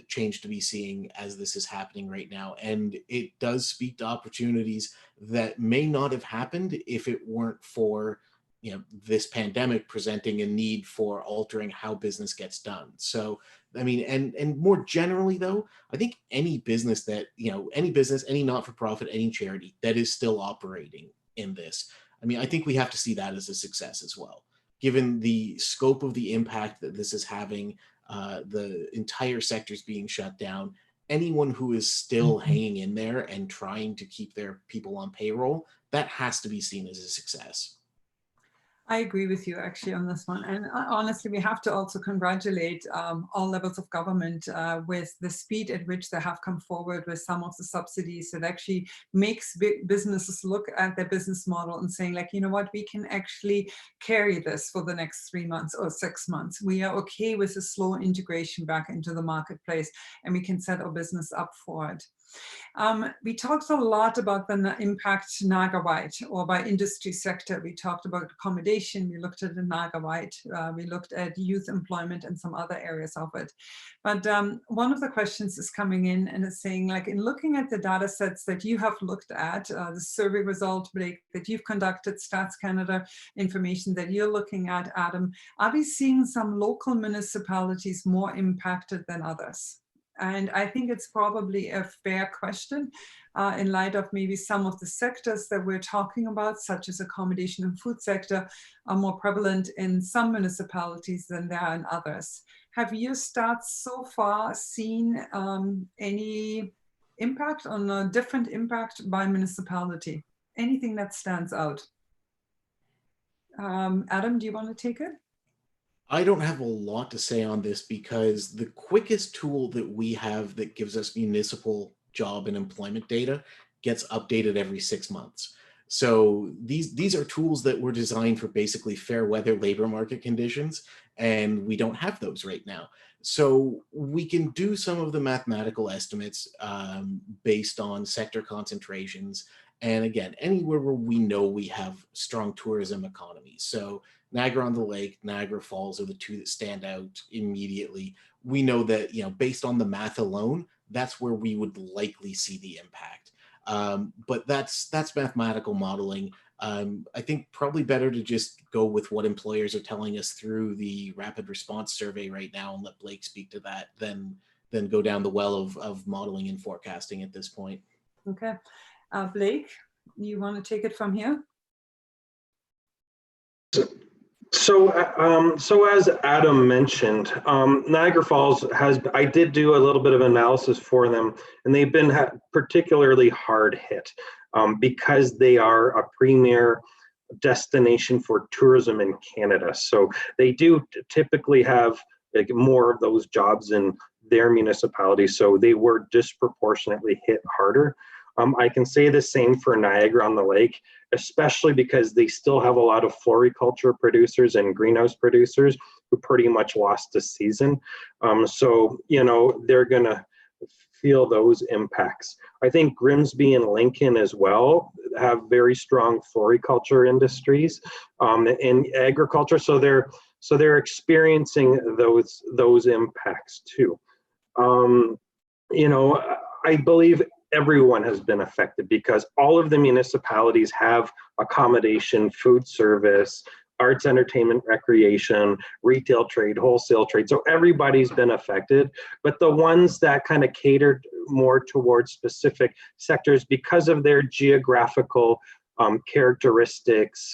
change to be seeing as this is happening right now. And it does speak to opportunities that may not have happened if it weren't for, you know, this pandemic presenting a need for altering how business gets done. So, I mean, and more generally though, I think any business that, you know, any business, any not-for-profit, any charity that is still operating in this, I mean, I think we have to see that as a success as well. Given the scope of the impact that this is having, the entire sectors being shut down, anyone who is still hanging in there and trying to keep their people on payroll, that has to be seen as a success. I agree with you actually on this one. And honestly, we have to also congratulate all levels of government with the speed at which they have come forward with some of the subsidies that actually makes businesses look at their business model and saying like, you know what, we can actually carry this for the next 3 months or 6 months. We are okay with a slow integration back into the marketplace and we can set our business up for it. We talked a lot about the impact Niagara-wide or by industry sector. We talked about accommodation, we looked at the Niagara-wide, we looked at youth employment and some other areas of it. But one of the questions is coming in and is saying like, in looking at the data sets that you have looked at, the survey result, Blake, that you've conducted, Stats Canada information that you're looking at, Adam, are we seeing some local municipalities more impacted than others? And I think it's probably a fair question in light of maybe some of the sectors that we're talking about, such as accommodation and food sector, are more prevalent in some municipalities than there are in others. Have your stats so far seen any impact on a different impact by municipality? Anything that stands out? Adam, do you want to take it? I don't have a lot to say on this because the quickest tool that we have that gives us municipal job and employment data gets updated every 6 months. So these are tools that were designed for basically fair weather labor market conditions, and we don't have those right now. So we can do some of the mathematical estimates based on sector concentrations. And again, anywhere where we know we have strong tourism economies. So Niagara-on-the-Lake, Niagara Falls are the two that stand out immediately. We know that, you know, based on the math alone, that's where we would likely see the impact. But that's mathematical modeling. I think probably better to just go with what employers are telling us through the rapid response survey right now and let Blake speak to that than go down the well of modeling and forecasting at this point. Okay. Blake, you want to take it from here? So as Adam mentioned, Niagara Falls I did do a little bit of analysis for them, and they've been particularly hard hit because they are a premier destination for tourism in Canada. So they do typically have like more of those jobs in their municipality. So they were disproportionately hit harder. I can say the same for Niagara-on-the-Lake, especially because they still have a lot of floriculture producers and greenhouse producers who pretty much lost a season. So, you know, they're gonna feel those impacts. I think Grimsby and Lincoln as well have very strong floriculture industries and agriculture. So they're experiencing those impacts too. You know, I believe everyone has been affected because all of the municipalities have accommodation, food service, arts, entertainment, recreation, retail trade, wholesale trade. So everybody's been affected, but the ones that kind of catered more towards specific sectors because of their geographical characteristics,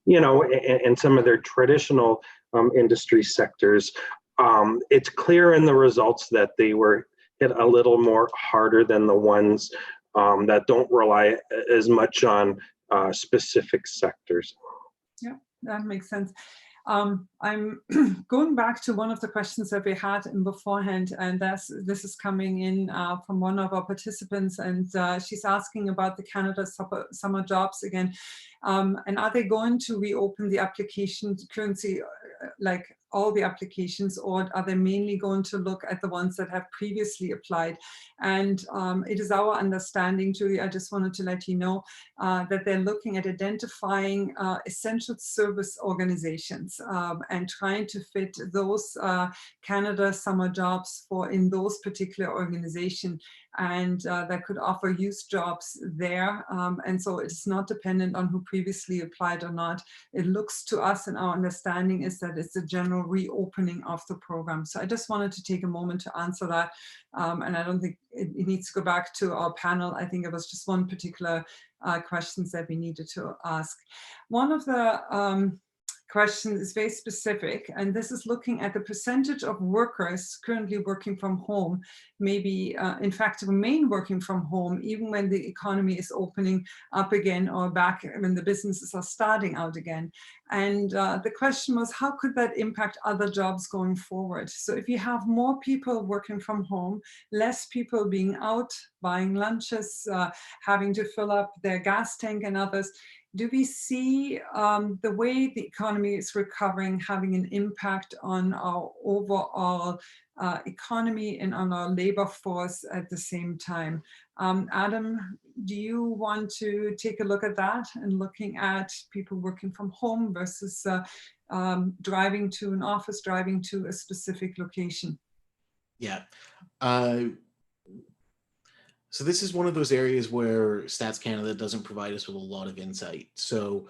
you know, and some of their traditional industry sectors. It's clear in the results that they were hit a little more harder than the ones that don't rely as much on specific sectors. Yeah, that makes sense. I'm going back to one of the questions that we had in beforehand, and this is coming in from one of our participants, and she's asking about the Canada summer jobs again. And are they going to reopen the application currency, like all the applications, or are they mainly going to look at the ones that have previously applied? And it is our understanding, Julie, I just wanted to let you know that they're looking at identifying essential service organizations and trying to fit those Canada summer jobs in those particular organizations, and that could offer youth jobs there. And so it's not dependent on who previously applied or not. It looks to us, and our understanding is that it's a general reopening of the program. So I just wanted to take a moment to answer that. And I don't think it needs to go back to our panel. I think it was just one particular questions that we needed to ask. One of the question is very specific, and this is looking at the percentage of workers currently working from home, maybe in fact remain working from home even when the economy is opening up again, or back when the businesses are starting out again. And the question was, how could that impact other jobs going forward? So if you have more people working from home, less people being out buying lunches, having to fill up their gas tank and others, do we see the way the economy is recovering having an impact on our overall economy and on our labor force at the same time? Adam, do you want to take a look at that and looking at people working from home versus driving to an office, driving to a specific location? Yeah. So this is one of those areas where Stats Canada doesn't provide us with a lot of insight. So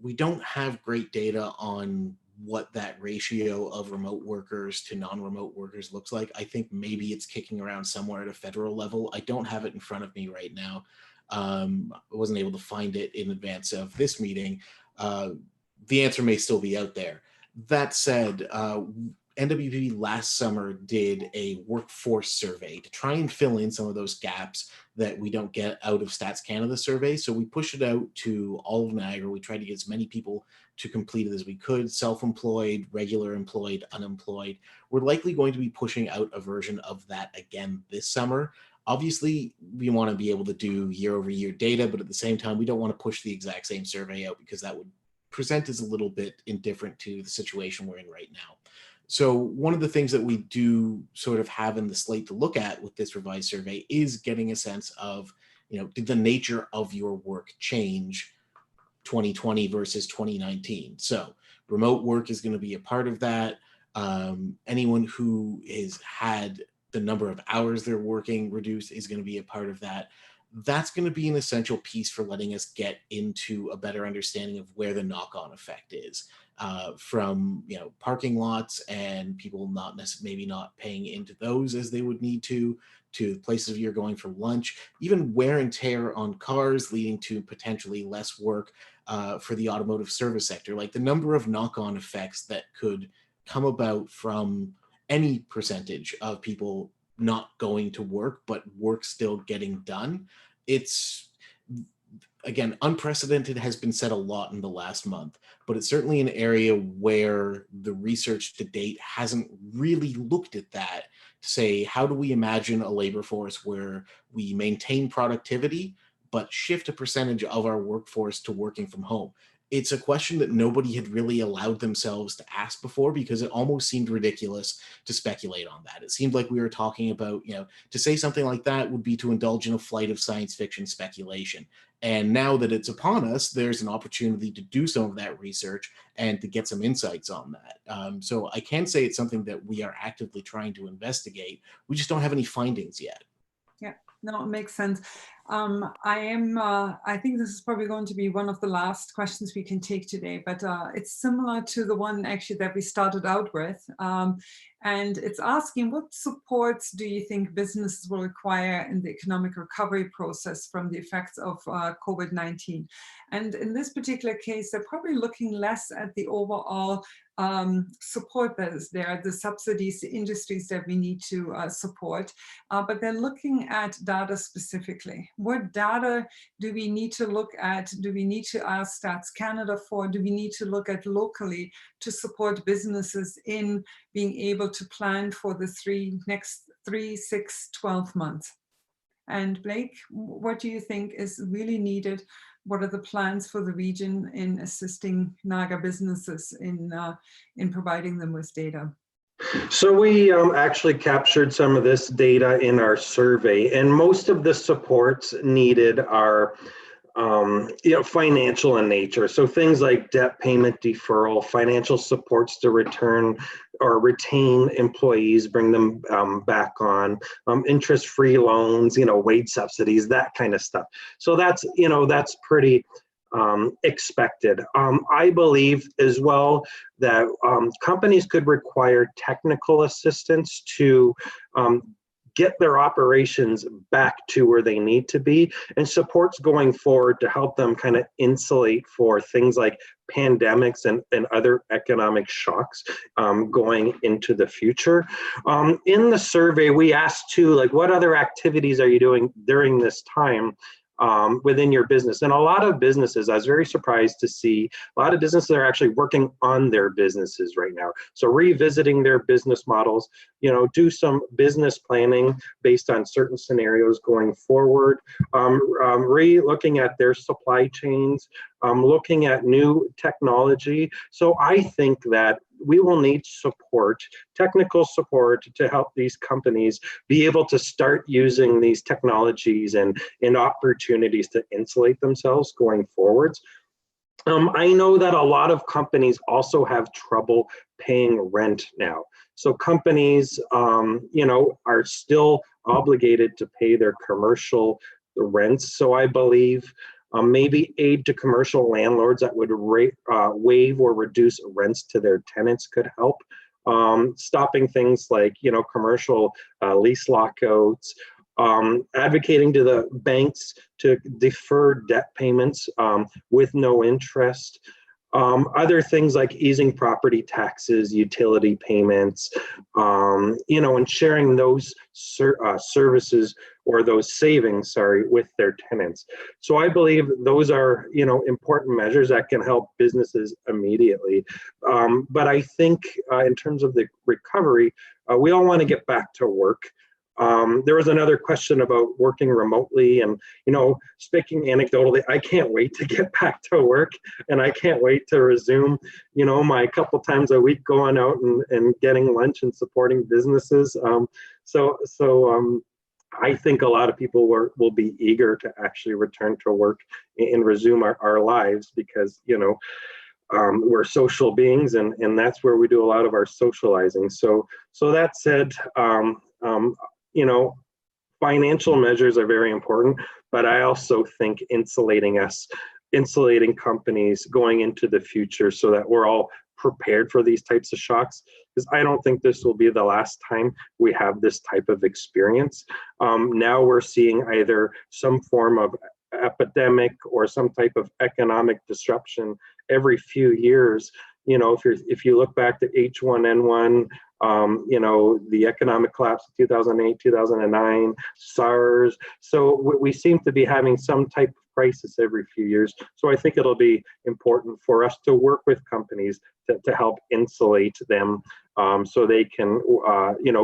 we don't have great data on what that ratio of remote workers to non-remote workers looks like. I think maybe it's kicking around somewhere at a federal level. I don't have it in front of me right now. I wasn't able to find it in advance of this meeting. The answer may still be out there. That said, NWP last summer did a workforce survey to try and fill in some of those gaps that we don't get out of Stats Canada survey. So we pushed it out to all of Niagara. We tried to get as many people to complete it as we could, self-employed, regular employed, unemployed. We're likely going to be pushing out a version of that again this summer. Obviously, we want to be able to do year-over-year data, but at the same time, we don't want to push the exact same survey out because that would present as a little bit indifferent to the situation we're in right now. So one of the things that we do sort of have in the slate to look at with this revised survey is getting a sense of, did the nature of your work change 2020 versus 2019? So remote work is going to be a part of that. Anyone who has had the number of hours they're working reduced is going to be a part of that. That's going to be an essential piece for letting us get into a better understanding of where the knock-on effect is. From parking lots and people maybe not paying into those as they would need to places you're going for lunch, even wear and tear on cars leading to potentially less work for the automotive service sector. Like the number of knock-on effects that could come about from any percentage of people not going to work, but work still getting done. It's, again, unprecedented has been said a lot in the last month, but it's certainly an area where the research to date hasn't really looked at that to say, how do we imagine a labor force where we maintain productivity, but shift a percentage of our workforce to working from home? It's a question that nobody had really allowed themselves to ask before because it almost seemed ridiculous to speculate on that. It seemed like we were talking about, to say something like that would be to indulge in a flight of science fiction speculation. And now that it's upon us, there's an opportunity to do some of that research and to get some insights on that. So I can say it's something that we are actively trying to investigate. We just don't have any findings yet. Yeah, no, it makes sense. I think this is probably going to be one of the last questions we can take today, but it's similar to the one actually that we started out with. And it's asking, what supports do you think businesses will require in the economic recovery process from the effects of COVID-19? And in this particular case, they're probably looking less at the overall support that is there, the subsidies, the industries that we need to support, but they're looking at data specifically. What data do we need to look at? Do we need to ask Stats Canada for? Do we need to look at locally to support businesses in being able to plan for the next 3, 6, 12 months? And Blake, what do you think is really needed? What are the plans for the region in assisting NAGA businesses in providing them with data? So we actually captured some of this data in our survey, and most of the supports needed are financial in nature. So things like debt payment deferral, financial supports to return or retain employees, bring them back on, interest-free loans, wage subsidies, that kind of stuff. So that's pretty expected. I believe as well that companies could require technical assistance to get their operations back to where they need to be, and supports going forward to help them kind of insulate for things like pandemics and other economic shocks going into the future. In the survey, we asked too, like, what other activities are you doing during this time within your business? And a lot of businesses, I was very surprised to see a lot of businesses are actually working on their businesses right now. So revisiting their business models, do some business planning based on certain scenarios going forward, re-looking at their supply chains, looking at new technology. So I think that we will need support, technical support, to help these companies be able to start using these technologies and opportunities to insulate themselves going forwards. I know that a lot of companies also have trouble paying rent now. So companies, are still obligated to pay their commercial rents. So I believe maybe aid to commercial landlords that would waive or reduce rents to their tenants could help. Stopping things like, commercial lease lockouts, advocating to the banks to defer debt payments with no interest. Other things like easing property taxes, utility payments, and sharing those services or those savings, with their tenants. So I believe those are, important measures that can help businesses immediately. But I think in terms of the recovery, we all want to get back to work. There was another question about working remotely, and speaking anecdotally, I can't wait to get back to work, and I can't wait to resume my couple times a week going out and getting lunch and supporting businesses. So I think a lot of people will be eager to actually return to work and resume our lives, because we're social beings, and that's where we do a lot of our socializing. So that said, financial measures are very important, but I also think insulating companies going into the future so that we're all prepared for these types of shocks, because I don't think this will be the last time we have this type of experience. Now we're seeing either some form of epidemic or some type of economic disruption every few years. If you look back to H1N1, the economic collapse of 2008, 2009, SARS. So we seem to be having some type of crisis every few years. So I think it'll be important for us to work with companies to help insulate them so they can,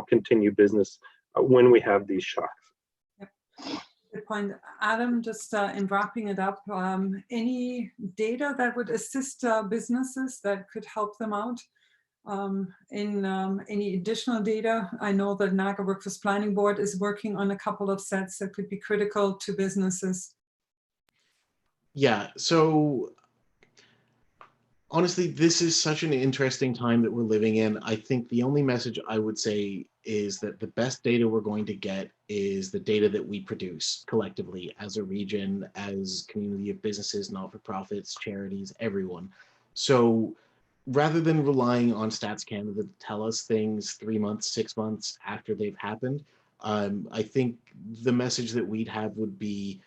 continue business when we have these shocks. Yep. Good point. Adam, just in wrapping it up, any data that would assist businesses that could help them out in any additional data? I know that NAGA Workforce Planning Board is working on a couple of sets that could be critical to businesses. Yeah, so Honestly, this is such an interesting time that we're living in. I think the only message I would say is that the best data we're going to get is the data that we produce collectively as a region, as community of businesses, not-for-profits, charities, everyone. So rather than relying on Stats Canada to tell us things 3 months, 6 months after they've happened, I think the message that we'd have would be,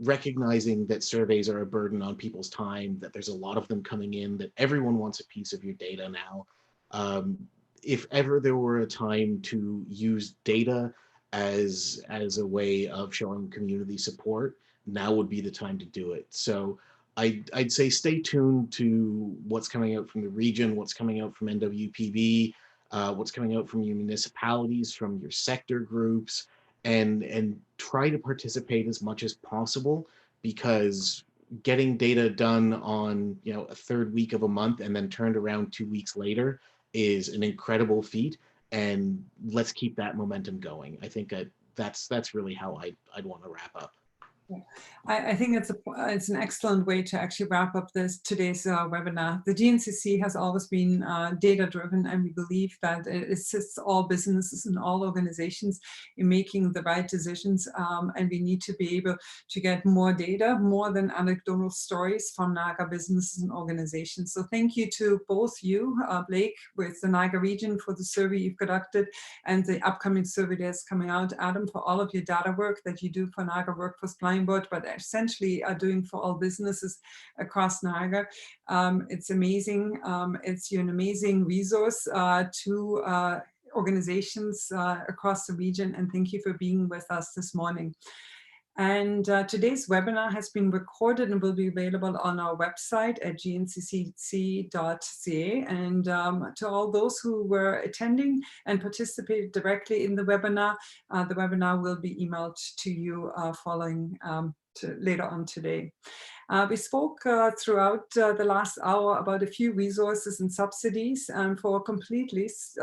recognizing that surveys are a burden on people's time, that there's a lot of them coming in, that everyone wants a piece of your data now. Um, if ever there were a time to use data as a way of showing community support, now would be the time to do it. So I'd say stay tuned to what's coming out from the region, what's coming out from NWPB, what's coming out from your municipalities, from your sector groups, and try to participate as much as possible, because getting data done on a third week of a month and then turned around 2 weeks later is an incredible feat. And let's keep that momentum going. I think that's really how I'd want to wrap up. I think it's an excellent way to actually wrap up today's webinar. The GNCC has always been data-driven, and we believe that it assists all businesses and all organizations in making the right decisions, and we need to be able to get more data, more than anecdotal stories from Niagara businesses and organizations. So thank you to both you, Blake, with the Niagara region, for the survey you've conducted and the upcoming survey that's coming out, Adam, for all of your data work that you do for Niagara Workforce Blind Board, but essentially are doing for all businesses across Niagara. It's amazing. It's an amazing resource to organizations across the region, and thank you for being with us this morning. And today's webinar has been recorded and will be available on our website at gncc.ca. And to all those who were attending and participated directly in the webinar will be emailed to you following later on today. We spoke throughout the last hour about a few resources and subsidies. And for a complete list,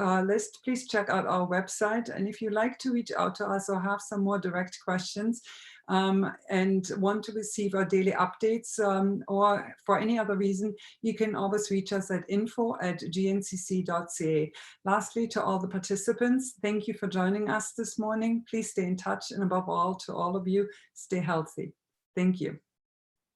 please check out our website. And if you'd like to reach out to us or have some more direct questions, and want to receive our daily updates, or for any other reason, you can always reach us at info@gncc.ca. Lastly, to all the participants, thank you for joining us this morning. Please stay in touch, and above all, to all of you, stay healthy. Thank you.